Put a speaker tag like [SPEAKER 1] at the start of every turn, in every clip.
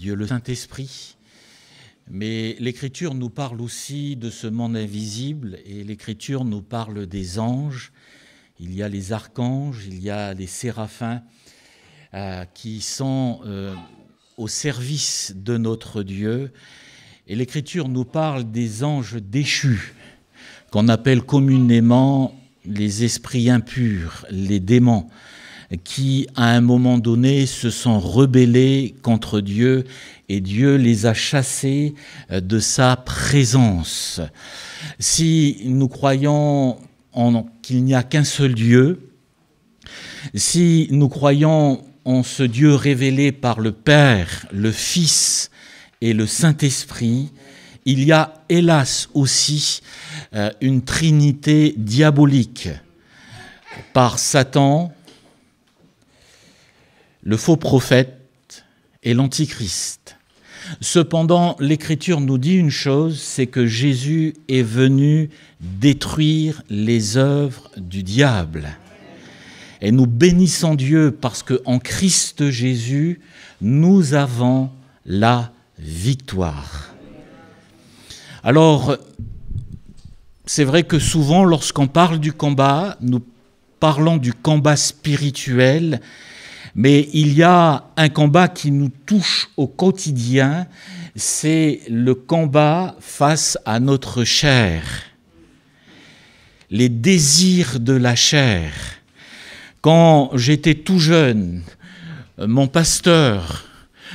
[SPEAKER 1] Dieu le Saint-Esprit. Mais l'Écriture nous parle aussi de ce monde invisible et l'Écriture nous parle des anges. Il y a les archanges, il y a les séraphins qui sont au service de notre Dieu. Et l'Écriture nous parle des anges déchus, qu'on appelle communément les esprits impurs, les démons, qui, à un moment donné, se sont rebellés contre Dieu et Dieu les a chassés de sa présence. Si nous croyons qu'il n'y a qu'un seul Dieu, si nous croyons en ce Dieu révélé par le Père, le Fils et le Saint-Esprit, il y a hélas aussi une trinité diabolique par Satan, le faux prophète et l'antichrist. Cependant, l'Écriture nous dit une chose, c'est que Jésus est venu détruire les œuvres du diable. Et nous bénissons Dieu parce qu'en Christ Jésus, nous avons la victoire. Alors, c'est vrai que souvent, lorsqu'on parle du combat, nous parlons du combat spirituel, mais il y a un combat qui nous touche au quotidien, c'est le combat face à notre chair, les désirs de la chair. Quand j'étais tout jeune, mon pasteur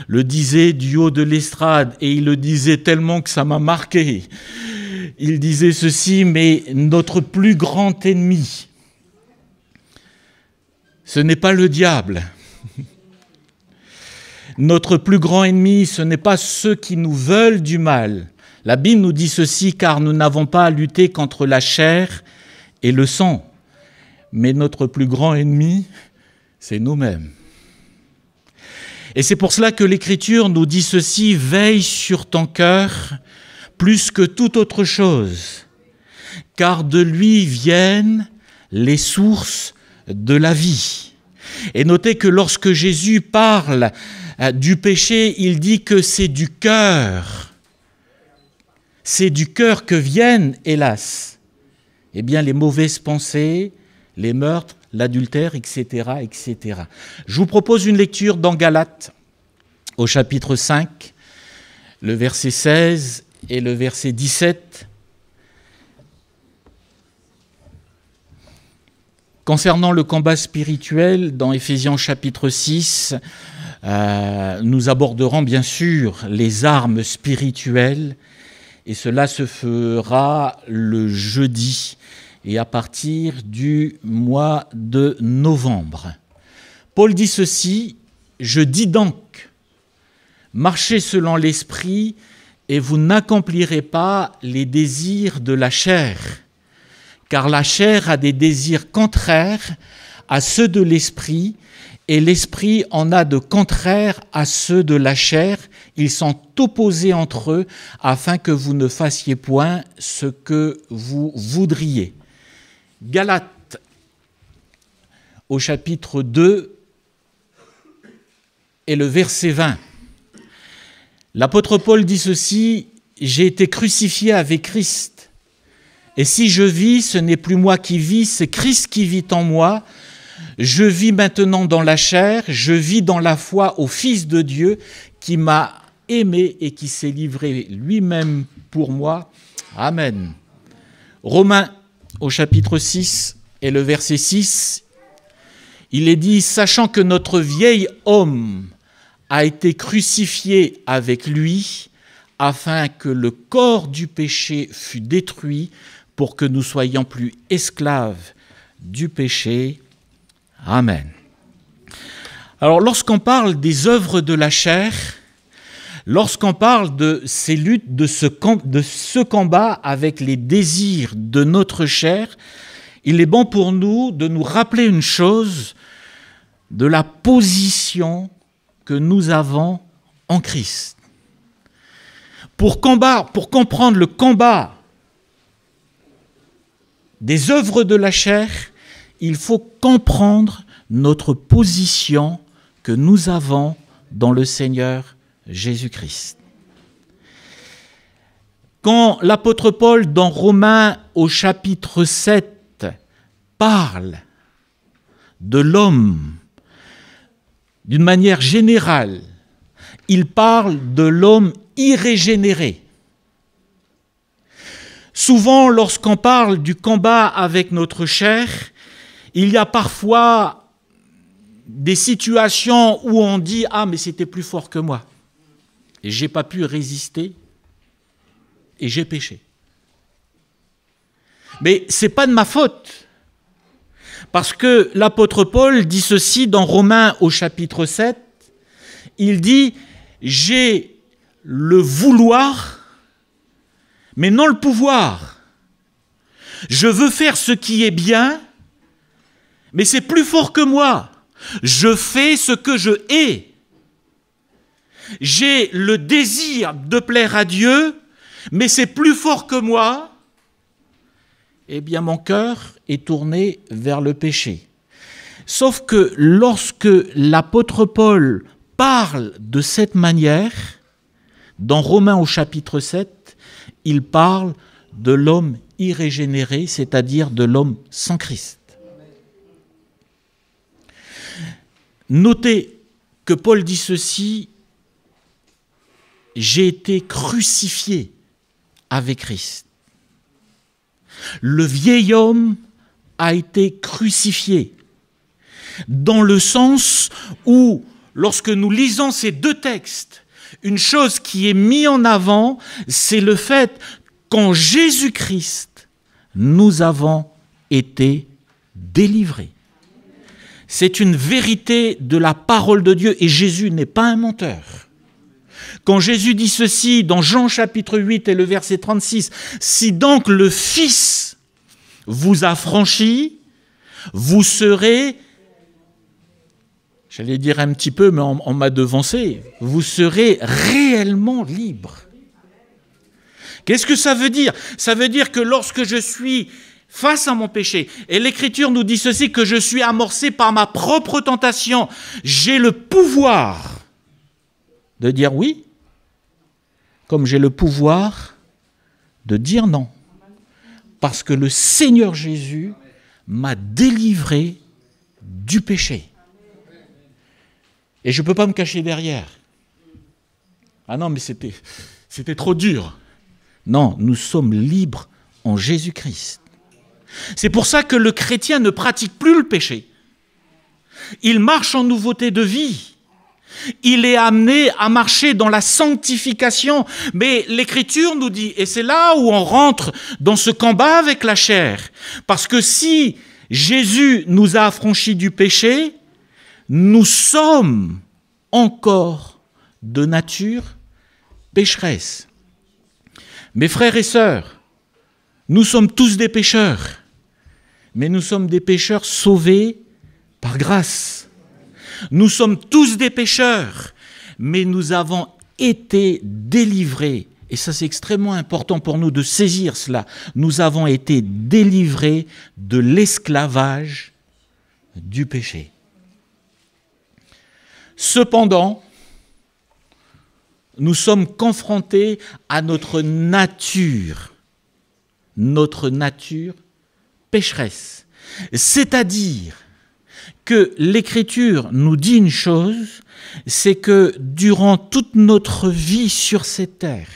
[SPEAKER 1] le disait du haut de l'estrade, et il le disait tellement que ça m'a marqué. Il disait ceci, mais notre plus grand ennemi, ce n'est pas le diable. Notre plus grand ennemi, ce n'est pas ceux qui nous veulent du mal. La Bible nous dit ceci, car nous n'avons pas à lutter contre la chair et le sang. Mais notre plus grand ennemi, c'est nous-mêmes. Et c'est pour cela que l'Écriture nous dit ceci, veille sur ton cœur plus que toute autre chose, car de lui viennent les sources de la vie. Et notez que lorsque Jésus parle du péché, il dit que c'est du cœur. C'est du cœur que viennent, hélas, eh bien, les mauvaises pensées, les meurtres, l'adultère, etc., etc. Je vous propose une lecture dans Galates, au chapitre 5, le verset 16 et le verset 17. Concernant le combat spirituel, dans Éphésiens chapitre 6, nous aborderons bien sûr les armes spirituelles, et cela se fera le jeudi, et à partir du mois de novembre. Paul dit ceci, « Je dis donc, marchez selon l'esprit, et vous n'accomplirez pas les désirs de la chair, car la chair a des désirs contraires à ceux de l'esprit, et l'esprit en a de contraires à ceux de la chair. Ils sont opposés entre eux, afin que vous ne fassiez point ce que vous voudriez. » Galates, au chapitre 2, et le verset 20. L'apôtre Paul dit ceci, « J'ai été crucifié avec Christ. Et si je vis, ce n'est plus moi qui vis, c'est Christ qui vit en moi. Je vis maintenant dans la chair, je vis dans la foi au Fils de Dieu qui m'a aimé et qui s'est livré lui-même pour moi. Amen. » Romains, au chapitre 6 et le verset 6, il est dit « Sachant que notre vieil homme a été crucifié avec lui, afin que le corps du péché fût détruit, pour que nous soyons plus esclaves du péché. Amen. » Alors, lorsqu'on parle des œuvres de la chair, lorsqu'on parle de ces luttes, de ce combat avec les désirs de notre chair, il est bon pour nous de nous rappeler une chose, de la position que nous avons en Christ. Pour comprendre le combat des œuvres de la chair, il faut comprendre notre position que nous avons dans le Seigneur Jésus-Christ. Quand l'apôtre Paul, dans Romains au chapitre 7, parle de l'homme d'une manière générale, il parle de l'homme irrégénéré. Souvent, lorsqu'on parle du combat avec notre chair, il y a parfois des situations où on dit « Ah, mais c'était plus fort que moi. Et je n'ai pas pu résister et j'ai péché. » Mais ce n'est pas de ma faute. Parce que l'apôtre Paul dit ceci dans Romains au chapitre 7. Il dit « J'ai le vouloir, mais non le pouvoir. Je veux faire ce qui est bien, mais c'est plus fort que moi. Je fais ce que je hais. J'ai le désir de plaire à Dieu, mais c'est plus fort que moi. Eh bien, mon cœur est tourné vers le péché. » Sauf que lorsque l'apôtre Paul parle de cette manière, dans Romains au chapitre 7, il parle de l'homme irrégénéré, c'est-à-dire de l'homme sans Christ. Notez que Paul dit ceci, « J'ai été crucifié avec Christ. » Le vieil homme a été crucifié, dans le sens où, lorsque nous lisons ces deux textes, une chose qui est mise en avant, c'est le fait qu'en Jésus-Christ, nous avons été délivrés. C'est une vérité de la parole de Dieu et Jésus n'est pas un menteur. Quand Jésus dit ceci dans Jean chapitre 8 et le verset 36, « Si donc le Fils vous a franchi, vous serez, j'allais dire un petit peu, mais on m'a devancé, vous serez réellement libre. » Qu'est-ce que ça veut dire? Ça veut dire que lorsque je suis face à mon péché, et l'Écriture nous dit ceci, que je suis amorcé par ma propre tentation, j'ai le pouvoir de dire oui, comme j'ai le pouvoir de dire non. Parce que le Seigneur Jésus m'a délivré du péché. Et je ne peux pas me cacher derrière. Ah non, mais c'était trop dur. Non, nous sommes libres en Jésus-Christ. C'est pour ça que le chrétien ne pratique plus le péché. Il marche en nouveauté de vie. Il est amené à marcher dans la sanctification. Mais l'Écriture nous dit, et c'est là où on rentre dans ce combat avec la chair, parce que si Jésus nous a affranchis du péché, nous sommes encore de nature pécheresse. Mes frères et sœurs, nous sommes tous des pécheurs, mais nous sommes des pécheurs sauvés par grâce. Nous sommes tous des pécheurs, mais nous avons été délivrés. Et ça, c'est extrêmement important pour nous de saisir cela. Nous avons été délivrés de l'esclavage du péché. Cependant, nous sommes confrontés à notre nature pécheresse. C'est-à-dire que l'Écriture nous dit une chose, c'est que durant toute notre vie sur cette terre,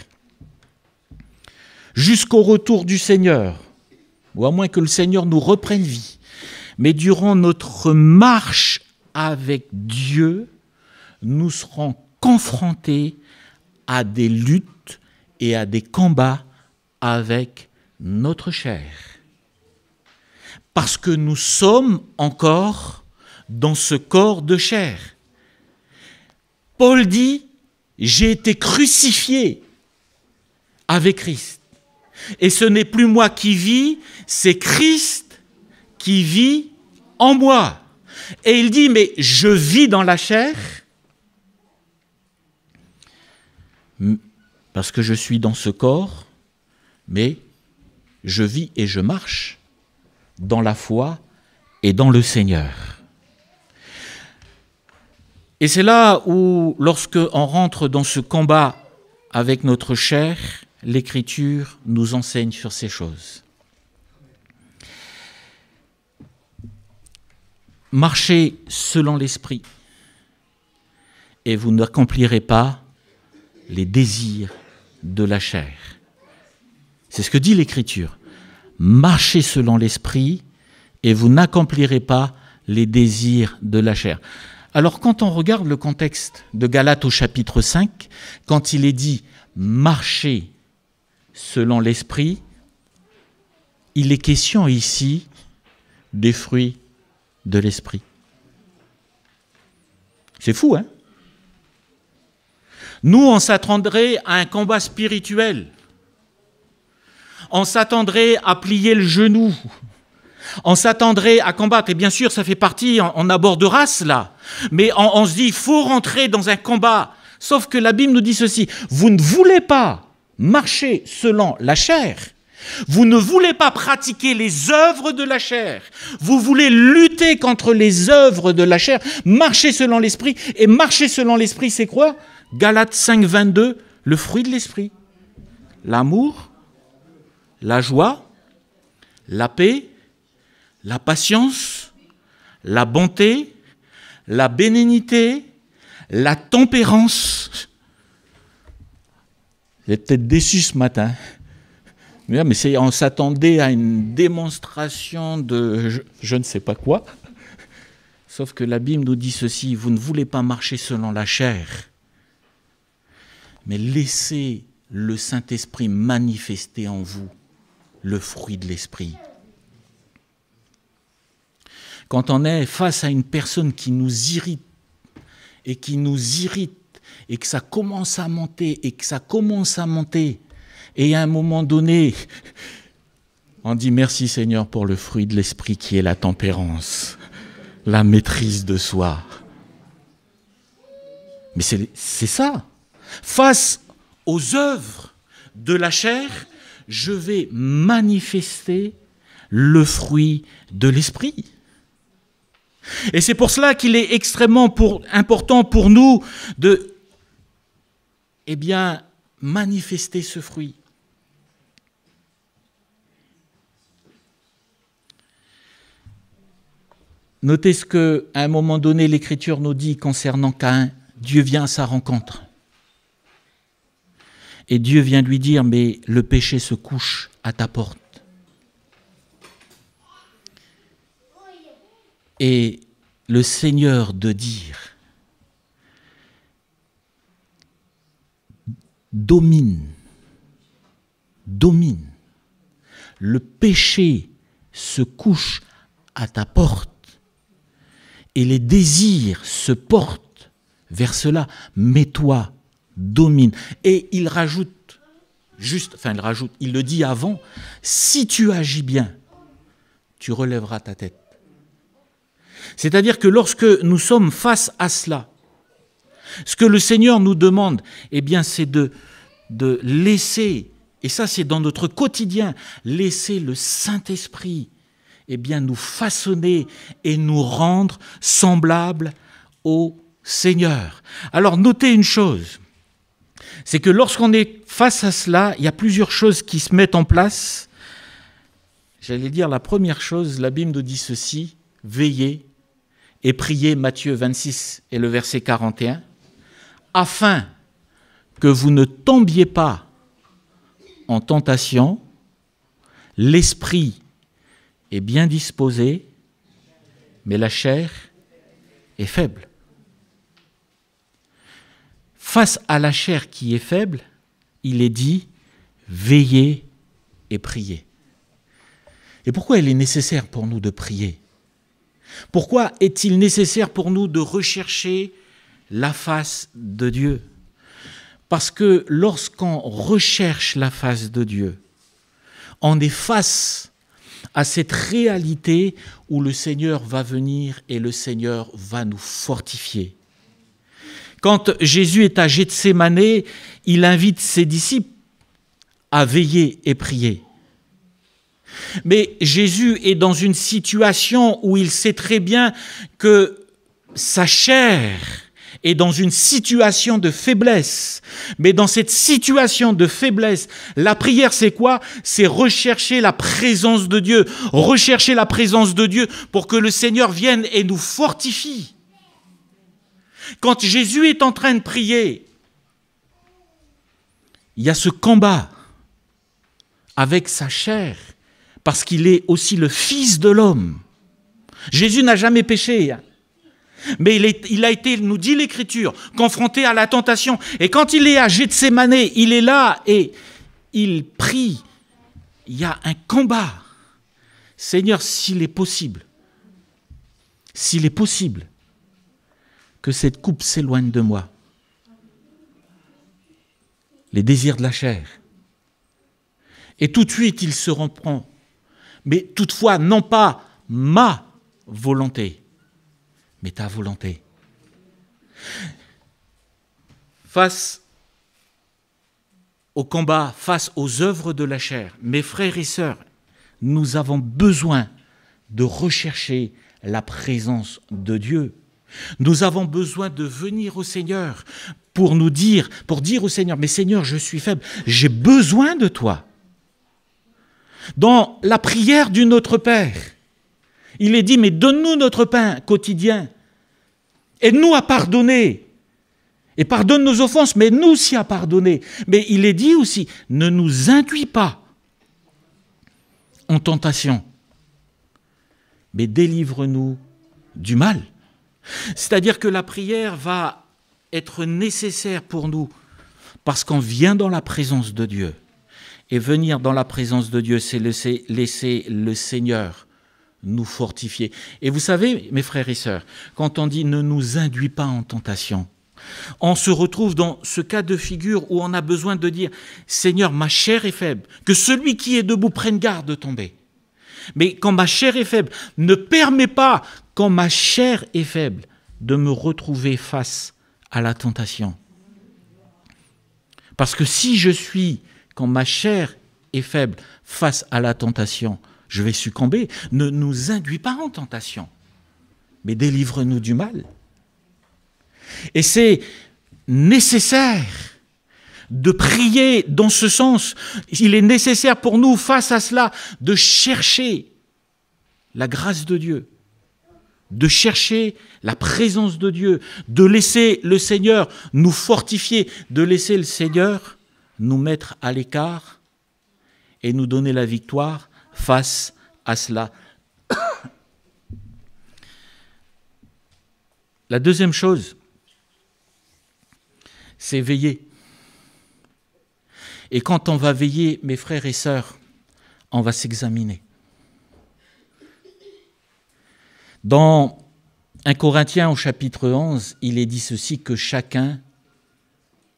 [SPEAKER 1] jusqu'au retour du Seigneur, ou à moins que le Seigneur nous reprenne vie, mais durant notre marche avec Dieu, nous serons confrontés à des luttes et à des combats avec notre chair. Parce que nous sommes encore dans ce corps de chair. Paul dit, j'ai été crucifié avec Christ. Et ce n'est plus moi qui vis, c'est Christ qui vit en moi. Et il dit, mais je vis dans la chair parce que je suis dans ce corps, mais je vis et je marche dans la foi et dans le Seigneur. Et c'est là où, lorsque on rentre dans ce combat avec notre chair, l'Écriture nous enseigne sur ces choses. Marchez selon l'Esprit, et vous n'accomplirez pas les désirs de la chair. C'est ce que dit l'Écriture. Marchez selon l'Esprit, et vous n'accomplirez pas les désirs de la chair. Alors quand on regarde le contexte de Galates au chapitre 5, quand il est dit « marcher selon l'Esprit », il est question ici des fruits de l'Esprit. C'est fou, hein? Nous, on s'attendrait à un combat spirituel. On s'attendrait à plier le genou. On s'attendrait à combattre. Et bien sûr, ça fait partie, on abordera cela. Mais on se dit, il faut rentrer dans un combat. Sauf que la Bible nous dit ceci. Vous ne voulez pas marcher selon la chair. Vous ne voulez pas pratiquer les œuvres de la chair. Vous voulez lutter contre les œuvres de la chair. Marcher selon l'Esprit. Et marcher selon l'Esprit, c'est quoi? Galates 5, 22, le fruit de l'Esprit. L'amour, la joie, la paix, la patience, la bonté, la bénignité, la tempérance. Vous êtes peut-être déçus ce matin. Mais on s'attendait à une démonstration de je ne sais pas quoi. Sauf que la Bible nous dit ceci, vous ne voulez pas marcher selon la chair, mais laissez le Saint-Esprit manifester en vous le fruit de l'Esprit. Quand on est face à une personne qui nous irrite, et que ça commence à monter, et à un moment donné, on dit merci Seigneur pour le fruit de l'Esprit qui est la tempérance, la maîtrise de soi. Mais c'est ça. Face aux œuvres de la chair, je vais manifester le fruit de l'Esprit. Et c'est pour cela qu'il est extrêmement important pour nous de manifester ce fruit. Notez ce qu'à un moment donné l'Écriture nous dit concernant Caïn. Dieu vient à sa rencontre. Et Dieu vient lui dire, mais le péché se couche à ta porte. Et le Seigneur de dire, domine, le péché se couche à ta porte et les désirs se portent vers cela, mais toi, domine. Et il rajoute, il le dit avant, si tu agis bien, tu relèveras ta tête. C'est-à-dire que lorsque nous sommes face à cela, ce que le Seigneur nous demande, c'est de laisser, et ça c'est dans notre quotidien, laisser le Saint-Esprit nous façonner et nous rendre semblables au Seigneur. Alors notez une chose, c'est que lorsqu'on est face à cela, il y a plusieurs choses qui se mettent en place. J'allais dire la première chose, la Bible nous dit ceci, veillez et priez, Matthieu 26 et le verset 41, afin que vous ne tombiez pas en tentation, l'esprit est bien disposé, mais la chair est faible. Face à la chair qui est faible, il est dit veillez et priez. Et pourquoi il est nécessaire pour nous de prier? Pourquoi est-il nécessaire pour nous de rechercher la face de Dieu? Parce que lorsqu'on recherche la face de Dieu, on est face à cette réalité où le Seigneur va venir et le Seigneur va nous fortifier. Quand Jésus est à Gethsémanée, il invite ses disciples à veiller et prier. Mais Jésus est dans une situation où il sait très bien que sa chair est dans une situation de faiblesse. Mais dans cette situation de faiblesse, la prière, c'est quoi? C'est rechercher la présence de Dieu. Rechercher la présence de Dieu pour que le Seigneur vienne et nous fortifie. Quand Jésus est en train de prier, il y a ce combat avec sa chair, parce qu'il est aussi le Fils de l'homme. Jésus n'a jamais péché, mais il a été, nous dit l'Écriture, confronté à la tentation. Et quand il est à Gethsémane, il est là et il prie. Il y a un combat. Seigneur, s'il est possible que cette coupe s'éloigne de moi, les désirs de la chair. Et tout de suite, il se reprend. Mais toutefois, non pas ma volonté, mais ta volonté. Face au combat, face aux œuvres de la chair, mes frères et sœurs, nous avons besoin de rechercher la présence de Dieu. Nous avons besoin de venir au Seigneur pour dire au Seigneur, mais Seigneur, je suis faible, j'ai besoin de toi. Dans la prière du Notre Père, il est dit, mais donne-nous notre pain quotidien. Aide-nous à pardonner. Et pardonne nos offenses, mais nous aussi à pardonner. Mais il est dit aussi, ne nous induis pas en tentation, mais délivre-nous du mal. C'est-à-dire que la prière va être nécessaire pour nous, parce qu'on vient dans la présence de Dieu. Et venir dans la présence de Dieu, c'est laisser le Seigneur nous fortifier. Et vous savez, mes frères et sœurs, quand on dit « ne nous induis pas en tentation », on se retrouve dans ce cas de figure où on a besoin de dire « Seigneur, ma chair est faible, que celui qui est debout prenne garde de tomber. » Mais quand ma chair est faible, ne permets pas, quand ma chair est faible, de me retrouver face à la tentation. Parce que si je suis, quand ma chair est faible, face à la tentation, je vais succomber. Ne nous induis pas en tentation, mais délivre-nous du mal. Et c'est nécessaire de prier dans ce sens. Il est nécessaire pour nous, face à cela, de chercher la grâce de Dieu, de chercher la présence de Dieu, de laisser le Seigneur nous fortifier, de laisser le Seigneur nous mettre à l'écart et nous donner la victoire face à cela. La deuxième chose, c'est veiller. Et quand on va veiller, mes frères et sœurs, on va s'examiner. Dans 1 Corinthiens au chapitre 11, il est dit ceci, que chacun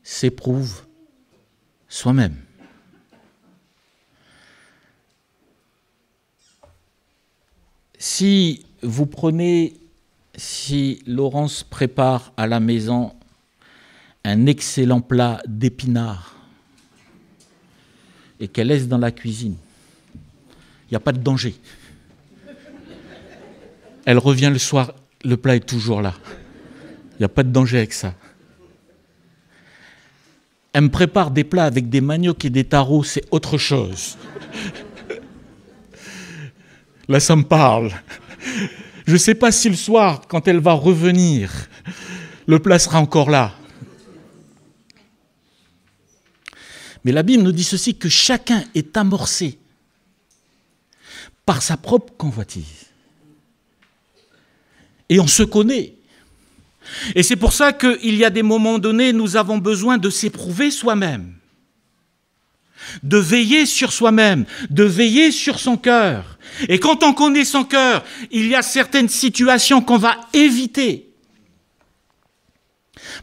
[SPEAKER 1] s'éprouve soi-même. Si vous prenez, si Laurence prépare à la maison un excellent plat d'épinards et qu'elle laisse dans la cuisine, il n'y a pas de danger. Elle revient le soir, le plat est toujours là. Il n'y a pas de danger avec ça. Elle me prépare des plats avec des maniocs et des tarots, c'est autre chose. Là, ça me parle. Je ne sais pas si le soir, quand elle va revenir, le plat sera encore là. Mais la Bible nous dit ceci, que chacun est amorcé par sa propre convoitise. Et on se connaît. Et c'est pour ça qu'il y a des moments donnés, nous avons besoin de s'éprouver soi-même, de veiller sur soi-même, de veiller sur son cœur. Et quand on connaît son cœur, il y a certaines situations qu'on va éviter.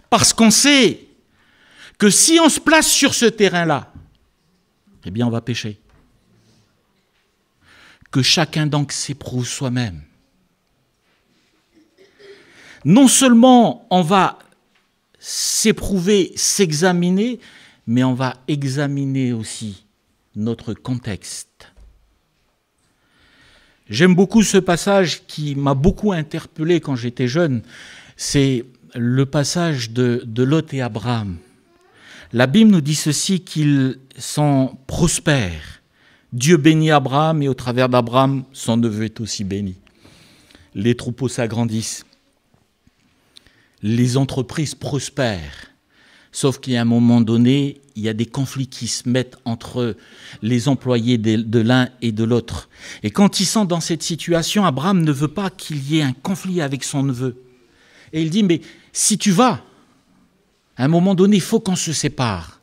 [SPEAKER 1] Parce qu'on sait que si on se place sur ce terrain-là, eh bien on va pécher. Que chacun donc s'éprouve soi-même. Non seulement on va s'éprouver, s'examiner, mais on va examiner aussi notre contexte. J'aime beaucoup ce passage qui m'a beaucoup interpellé quand j'étais jeune. C'est le passage de Lot et Abraham, la Bible nous dit ceci, qu'ils sont prospères. Dieu bénit Abraham et au travers d'Abraham, son neveu est aussi béni. Les troupeaux s'agrandissent. Les entreprises prospèrent. Sauf qu'il y a un moment donné, il y a des conflits qui se mettent entre les employés de l'un et de l'autre. Et quand ils sont dans cette situation, Abraham ne veut pas qu'il y ait un conflit avec son neveu. Et il dit, mais si tu vas, à un moment donné, il faut qu'on se sépare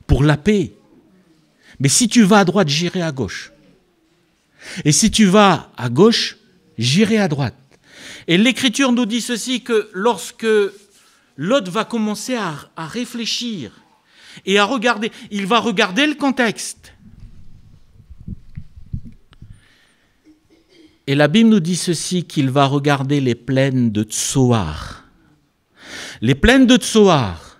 [SPEAKER 1] pour la paix. Mais si tu vas à droite, j'irai à gauche. Et si tu vas à gauche, j'irai à droite. Et l'Écriture nous dit ceci, que lorsque Lot va commencer à réfléchir et à regarder, il va regarder le contexte. Et la Bible nous dit ceci, qu'il va regarder les plaines de Tsoar. Les plaines de Tsoar,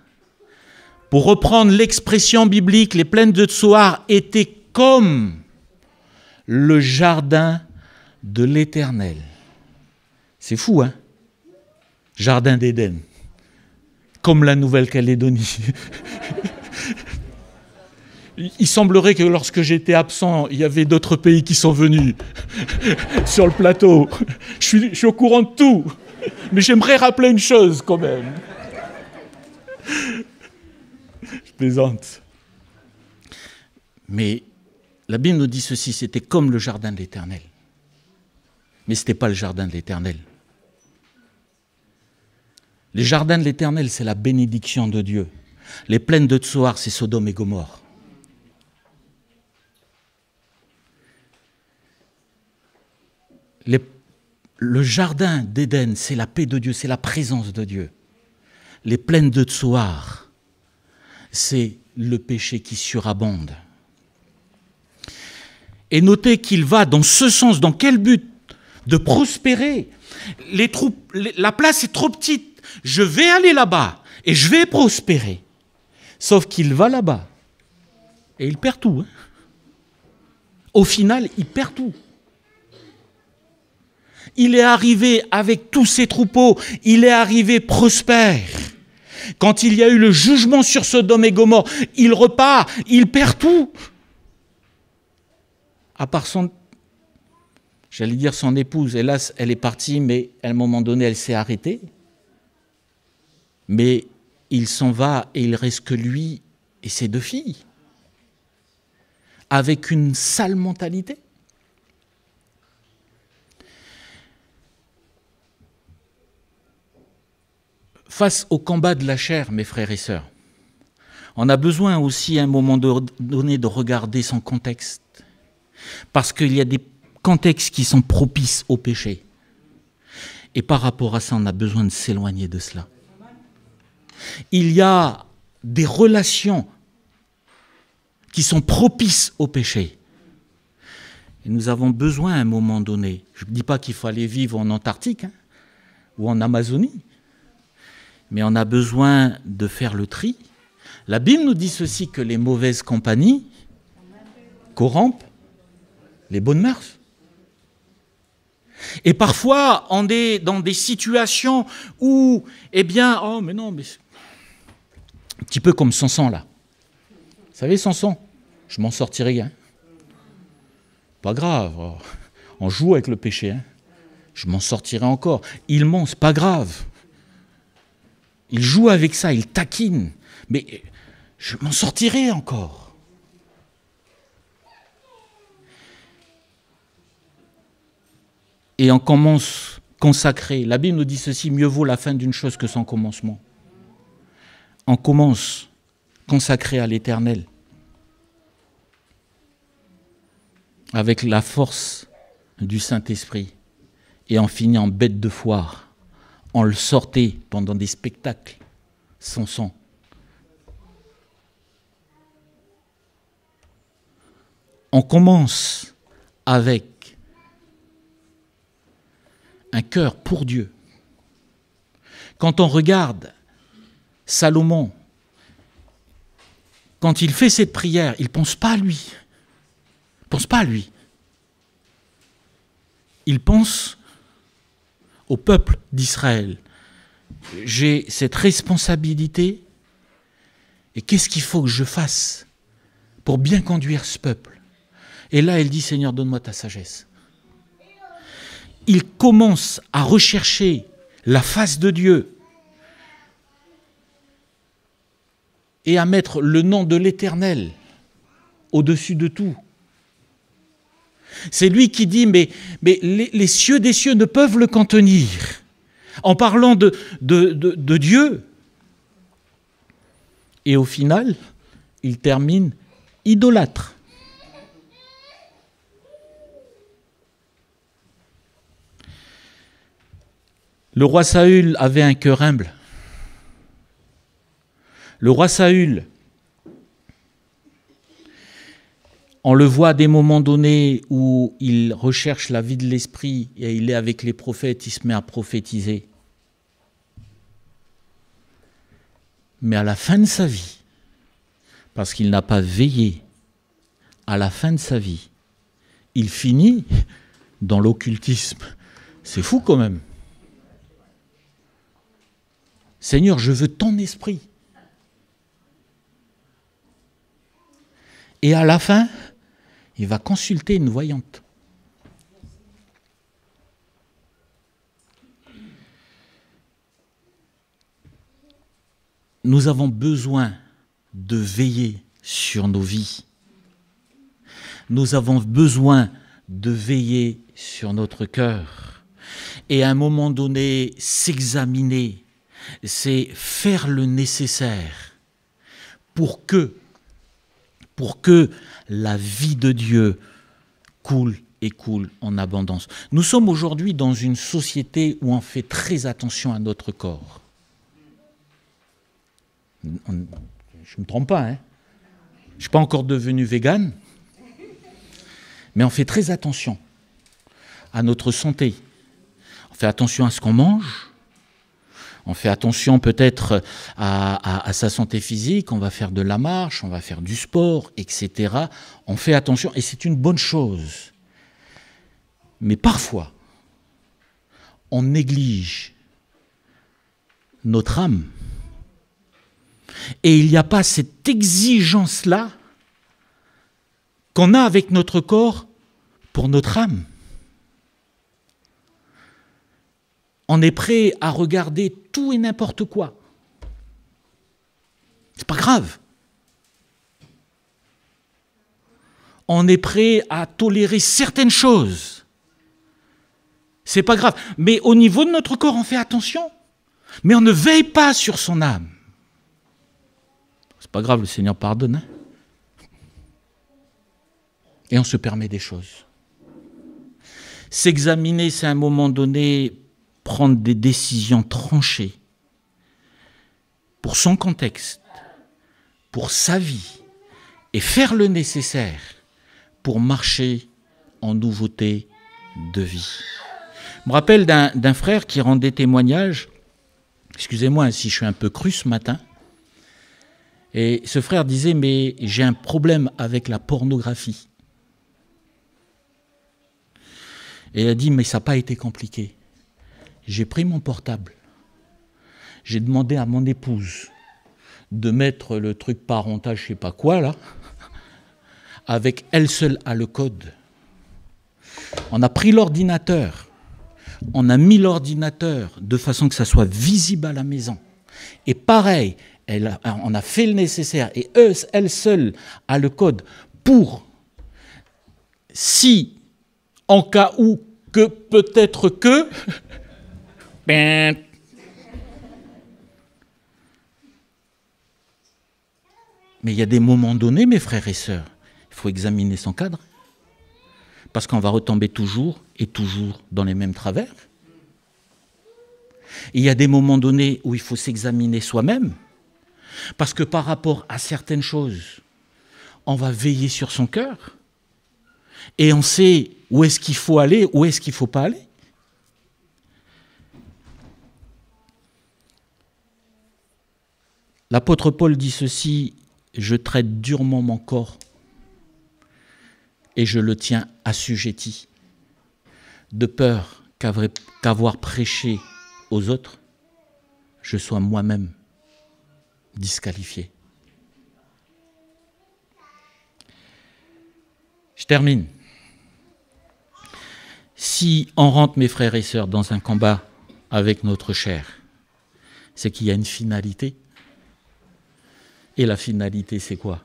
[SPEAKER 1] pour reprendre l'expression biblique, les plaines de Tsoar étaient comme le jardin de l'Éternel. C'est fou, hein? Jardin d'Éden. Comme la Nouvelle-Calédonie. Il semblerait que lorsque j'étais absent, il y avait d'autres pays qui sont venus sur le plateau. Je suis au courant de tout. Mais j'aimerais rappeler une chose quand même. Je plaisante. Mais la Bible nous dit ceci, c'était comme le jardin de l'Éternel. Mais ce n'était pas le jardin de l'Éternel. Les jardins de l'Éternel, c'est la bénédiction de Dieu. Les plaines de Tsoar, c'est Sodome et Gomorrhe. Le jardin d'Éden, c'est la paix de Dieu, c'est la présence de Dieu. Les plaines de Tsoar, c'est le péché qui surabonde. Et notez qu'il va dans ce sens, dans quel but? De prospérer. La place est trop petite. Je vais aller là-bas et je vais prospérer. Sauf qu'il va là-bas et il perd tout. Hein. Au final, il perd tout. Il est arrivé avec tous ses troupeaux, il est arrivé prospère. Quand il y a eu le jugement sur Sodome et Gomorrhe, il repart, il perd tout. À part son épouse, hélas, elle est partie, mais à un moment donné, elle s'est arrêtée. Mais il s'en va et il reste que lui et ses 2 filles, avec une sale mentalité. Face au combat de la chair, mes frères et sœurs, on a besoin aussi à un moment donné de regarder son contexte. Parce qu'il y a des contextes qui sont propices au péché. Et par rapport à ça, on a besoin de s'éloigner de cela. Il y a des relations qui sont propices au péché. Et nous avons besoin à un moment donné, je ne dis pas qu'il faut aller vivre en Antarctique hein, ou en Amazonie, mais on a besoin de faire le tri. La Bible nous dit ceci, que les mauvaises compagnies corrompent les bonnes mœurs. Et parfois, on est dans des situations où, eh bien, oh mais non, mais un petit peu comme Samson là. Vous savez, Samson, je m'en sortirai. Hein. Pas grave, oh. On joue avec le péché. Hein. Je m'en sortirai encore. Il ment, c'est pas grave. Il joue avec ça, il taquine. Mais je m'en sortirai encore. Et on commence consacré. La Bible nous dit ceci, mieux vaut la fin d'une chose que son commencement. On commence consacré à l'Éternel, avec la force du Saint-Esprit, et on finit en bête de foire. On le sortait pendant des spectacles sans sang. On commence avec un cœur pour Dieu. Quand on regarde Salomon, quand il fait cette prière, il ne pense pas à lui. Il ne pense pas à lui. Il pense au peuple d'Israël j'ai cette responsabilité et qu'est-ce qu'il faut que je fasse pour bien conduire ce peuple? Et là, elle dit, Seigneur, donne-moi ta sagesse. Il commence à rechercher la face de Dieu et à mettre le nom de l'Éternel au-dessus de tout. C'est lui qui dit, mais les cieux des cieux ne peuvent le contenir. En parlant de Dieu. Et au final, il termine idolâtre. Le roi Saül avait un cœur humble. Le roi Saül, on le voit à des moments donnés où il recherche la vie de l'esprit et il est avec les prophètes, il se met à prophétiser. Mais à la fin de sa vie, parce qu'il n'a pas veillé, à la fin de sa vie, il finit dans l'occultisme. C'est fou quand même. Seigneur, je veux ton esprit. Et à la fin, il va consulter une voyante. Nous avons besoin de veiller sur nos vies. Nous avons besoin de veiller sur notre cœur. Et à un moment donné, s'examiner, c'est faire le nécessaire pour que la vie de Dieu coule et coule en abondance. Nous sommes aujourd'hui dans une société où on fait très attention à notre corps. Je ne me trompe pas, hein. Je ne suis pas encore devenu végane, mais on fait très attention à notre santé. On fait attention à ce qu'on mange. On fait attention peut-être à sa santé physique, on va faire de la marche, on va faire du sport, etc. On fait attention et c'est une bonne chose. Mais parfois, on néglige notre âme. Et il n'y a pas cette exigence-là qu'on a avec notre corps pour notre âme. On est prêt à regarder tout et n'importe quoi. C'est pas grave. On est prêt à tolérer certaines choses. C'est pas grave. Mais au niveau de notre corps, on fait attention. Mais on ne veille pas sur son âme. C'est pas grave, le Seigneur pardonne. Hein? Et on se permet des choses. S'examiner, c'est à un moment donné prendre des décisions tranchées pour son contexte, pour sa vie, et faire le nécessaire pour marcher en nouveauté de vie. Je me rappelle d'un frère qui rendait témoignage, excusez-moi si je suis un peu cru ce matin, et ce frère disait, mais j'ai un problème avec la pornographie. Et il a dit, mais ça n'a pas été compliqué. J'ai pris mon portable, j'ai demandé à mon épouse de mettre le truc parental, je ne sais pas quoi là, avec elle seule à le code. On a pris l'ordinateur, on a mis l'ordinateur de façon que ça soit visible à la maison. Et pareil, on a fait le nécessaire et elle seule a le code pour, si, en cas où, que peut-être que... Mais il y a des moments donnés, mes frères et sœurs, il faut examiner son cadre. Parce qu'on va retomber toujours et toujours dans les mêmes travers. Et il y a des moments donnés où il faut s'examiner soi-même. Parce que par rapport à certaines choses, on va veiller sur son cœur. Et on sait où est-ce qu'il faut aller, où est-ce qu'il ne faut pas aller. L'apôtre Paul dit ceci, « Je traite durement mon corps et je le tiens assujetti, de peur qu'avoir prêché aux autres, je sois moi-même disqualifié. Je termine. Si on rentre, mes frères et sœurs, dans un combat avec notre chair, c'est qu'il y a une finalité. Et la finalité, c'est quoi?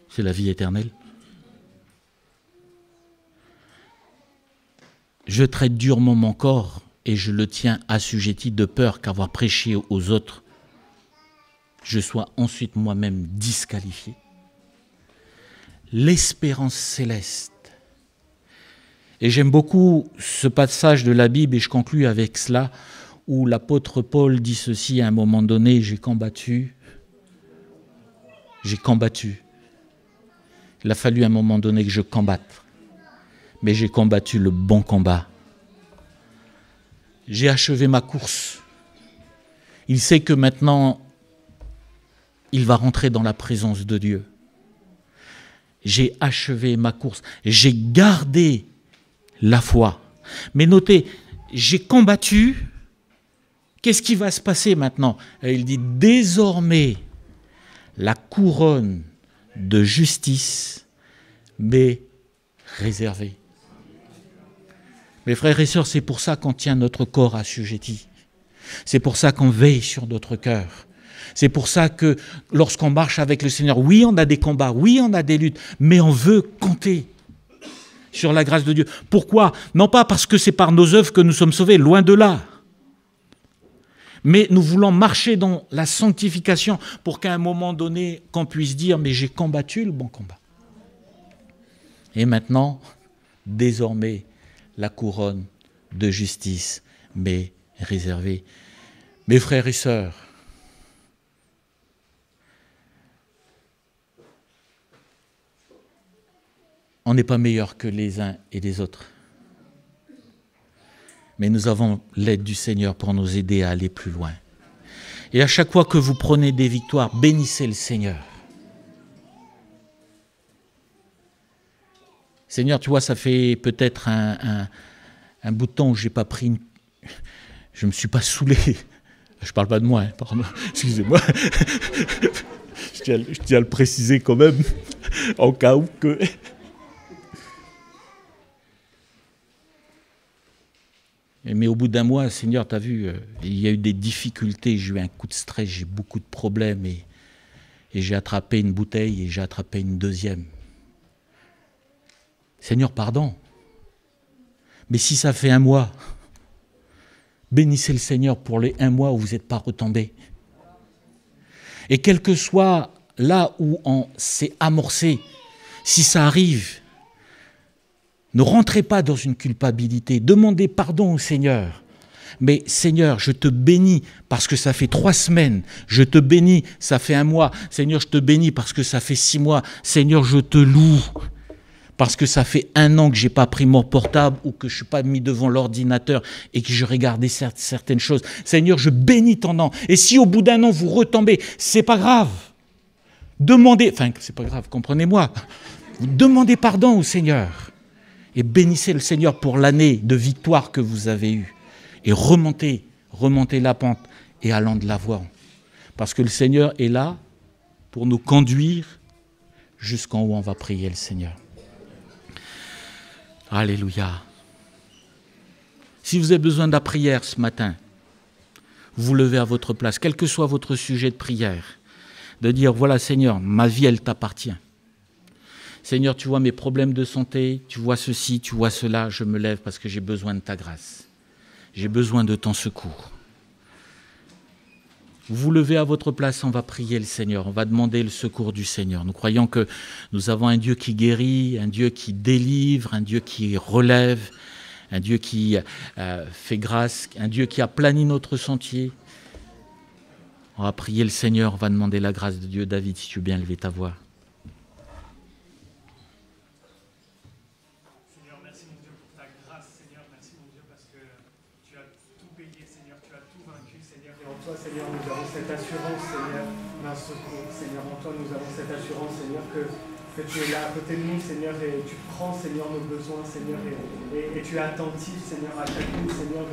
[SPEAKER 1] C'est la vie éternelle. Je traite durement mon corps et je le tiens assujetti de peur qu'avoir prêché aux autres, je sois ensuite moi-même disqualifié. L'espérance céleste. Et j'aime beaucoup ce passage de la Bible, et je conclus avec cela, où l'apôtre Paul dit ceci à un moment donné, j'ai combattu. Il a fallu à un moment donné que je combatte. Mais j'ai combattu le bon combat. J'ai achevé ma course. Il sait que maintenant, il va rentrer dans la présence de Dieu. J'ai achevé ma course. J'ai gardé la foi. Mais notez, j'ai combattu. Qu'est-ce qui va se passer maintenant? Et il dit, désormais, la couronne de justice m'est réservée. Mes frères et sœurs, c'est pour ça qu'on tient notre corps assujetti. C'est pour ça qu'on veille sur notre cœur. C'est pour ça que lorsqu'on marche avec le Seigneur, oui, on a des combats, oui, on a des luttes, mais on veut compter sur la grâce de Dieu. Pourquoi? Non pas parce que c'est par nos œuvres que nous sommes sauvés, loin de là. Mais nous voulons marcher dans la sanctification pour qu'à un moment donné, qu'on puisse dire, mais j'ai combattu le bon combat. Et maintenant, désormais, la couronne de justice m'est réservée. Mes frères et sœurs, on n'est pas meilleurs que les uns et les autres. Mais nous avons l'aide du Seigneur pour nous aider à aller plus loin. Et à chaque fois que vous prenez des victoires, bénissez le Seigneur. Seigneur, tu vois, ça fait peut-être un bout de temps où je n'ai pas pris je ne me suis pas saoulé. Je ne parle pas de moi, hein, pardon, excusez-moi. Je tiens à le préciser quand même, en cas où que... Mais au bout d'un mois, Seigneur, tu as vu, il y a eu des difficultés, j'ai eu un coup de stress, j'ai beaucoup de problèmes et j'ai attrapé une bouteille et j'ai attrapé une deuxième. Seigneur, pardon. Mais si ça fait un mois, bénissez le Seigneur pour les 1 mois où vous n'êtes pas retombé. Et quel que soit là où on s'est amorcé, si ça arrive, ne rentrez pas dans une culpabilité. Demandez pardon au Seigneur. Mais Seigneur, je te bénis parce que ça fait 3 semaines. Je te bénis, ça fait 1 mois. Seigneur, je te bénis parce que ça fait 6 mois. Seigneur, je te loue parce que ça fait 1 an que je n'ai pas pris mon portable ou que je ne suis pas mis devant l'ordinateur et que je regardais certaines choses. Seigneur, je bénis ton nom. Et si au bout d'1 an, vous retombez, c'est pas grave. Demandez, enfin, c'est pas grave, comprenez-moi. Demandez pardon au Seigneur. Et bénissez le Seigneur pour l'année de victoire que vous avez eue. Et remontez la pente et allant de l'avant. Parce que le Seigneur est là pour nous conduire jusqu'en où on va prier le Seigneur. Alléluia. Si vous avez besoin de la prière ce matin, vous vous levez à votre place, quel que soit votre sujet de prière, de dire, voilà Seigneur, ma vie elle t'appartient. Seigneur, tu vois mes problèmes de santé, tu vois ceci, tu vois cela, je me lève parce que j'ai besoin de ta grâce. J'ai besoin de ton secours. Vous vous levez à votre place, on va prier le Seigneur, on va demander le secours du Seigneur. Nous croyons que nous avons un Dieu qui guérit, un Dieu qui délivre, un Dieu qui relève, un Dieu qui fait grâce, un Dieu qui aplani notre sentier. On va prier le Seigneur, on va demander la grâce de Dieu. David, si tu veux bien lever ta voix.
[SPEAKER 2] Seigneur, nous avons cette assurance, Seigneur, d'un secours. Seigneur, en toi, nous avons cette assurance, Seigneur, que que tu es là à côté de nous, Seigneur, et tu prends, Seigneur, nos besoins, Seigneur, et tu es attentif, Seigneur, à chacune, Seigneur,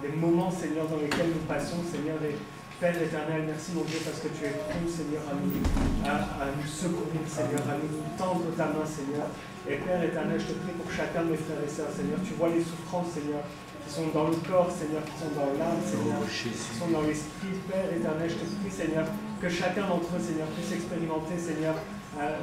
[SPEAKER 2] des moments, Seigneur, dans lesquels nous passons, Seigneur, et Père éternel, merci mon Dieu, parce que tu es prêt, Seigneur, à nous secourir, Seigneur, à nous tendre ta main, Seigneur. Et Père éternel, je te prie pour chacun de mes frères et sœurs, Seigneur, tu vois les souffrances, Seigneur, qui sont dans le corps, Seigneur, qui sont dans l'âme, Seigneur, qui sont dans l'esprit. Père éternel, je te prie, Seigneur, que chacun d'entre eux, Seigneur, puisse expérimenter, Seigneur,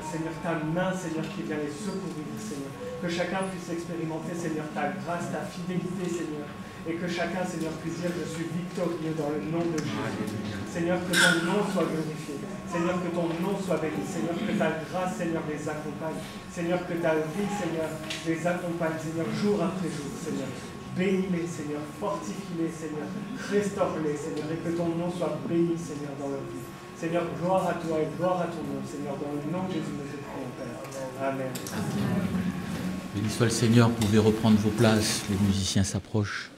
[SPEAKER 2] Seigneur, ta main, Seigneur, qui vient les secourir, Seigneur. Que chacun puisse expérimenter, Seigneur, ta grâce, ta fidélité, Seigneur. Et que chacun, Seigneur, puisse dire, je suis victorieux dans le nom de Jésus. Seigneur, que ton nom soit glorifié. Seigneur, que ton nom soit béni. Seigneur, que ta grâce, Seigneur, les accompagne. Seigneur, que ta vie, Seigneur, les accompagne. Seigneur, jour après jour, Seigneur. Bénis-les, Seigneur. Fortifie-les, Seigneur. Restaure-les, Seigneur. Et que ton nom soit béni, Seigneur, dans leur vie. Seigneur, gloire à toi et gloire à ton nom. Seigneur, dans le nom de Jésus, nous te prions, Père. Amen.
[SPEAKER 1] Béni soit le Seigneur. Vous pouvez reprendre vos places. Les musiciens s'approchent.